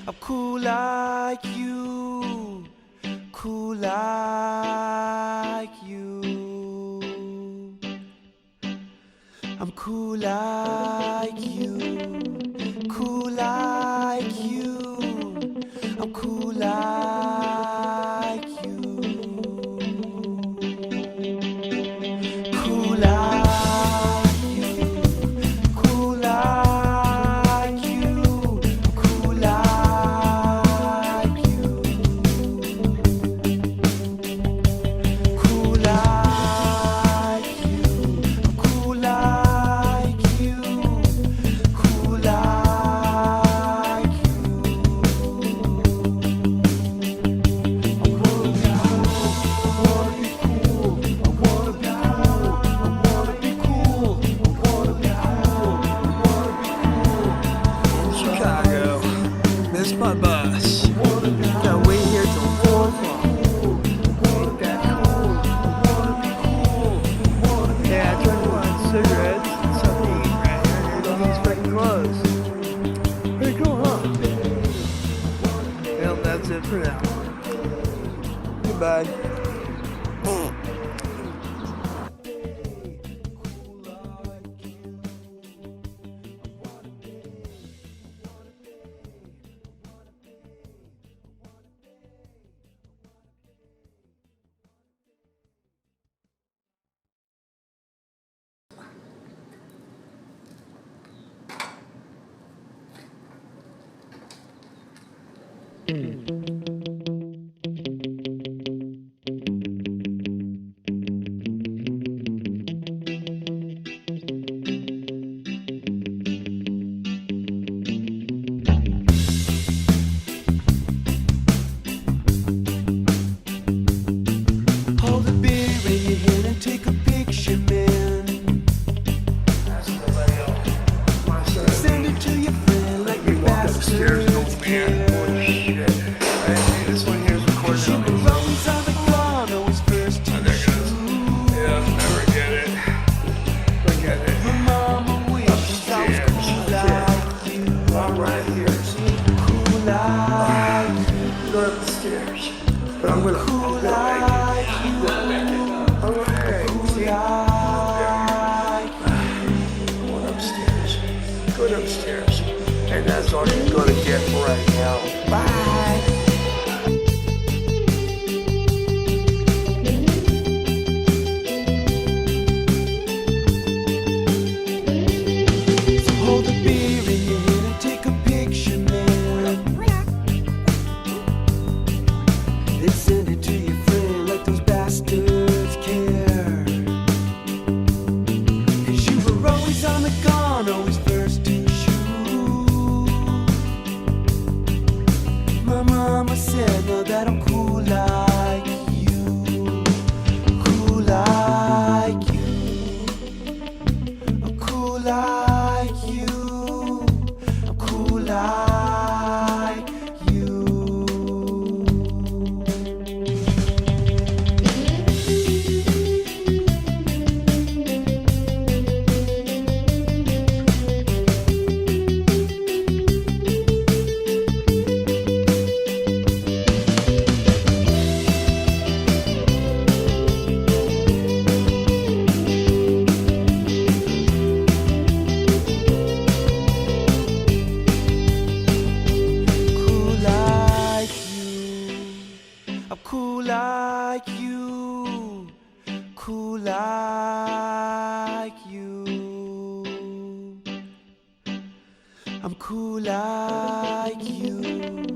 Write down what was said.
I'm cool like you, cool like you, I'm cool like you, cool like you, cool like you, cool like you, cool like you, cool like you, cool like Chicago, missed my bus. Gotta wait here till 4 o'clock. Ain't that cool? Yeah, I tried to find cigarettes and something to eat right here, and everything's freaking closed. Pretty cool, huh? Well, that's it for now. Goodbye. hold a beer in your hand and take a picture, man. Send it to your friend like your bastards care. This one here is recorded She on was always on the gun, always first to shoot. Yeah, never get it. Forget it. My mama wishes I was cool like you, I'm right here. cool like you, Go up the stairs. But I'm gonna cool like you, Alright, see? like Going upstairs. Going upstairs. And that's all you're gonna get right now. Bye. So hold the beer in your hand and take a picture, man. Then send it to your friend like those bastards care. 'Cause you were always on the gone, always first to shoot. My mama said, no, that I'm cool like you. Cool like you. I'm cool like you. I'm cool like you. I'm cool like you, cool like you. I'm cool like you.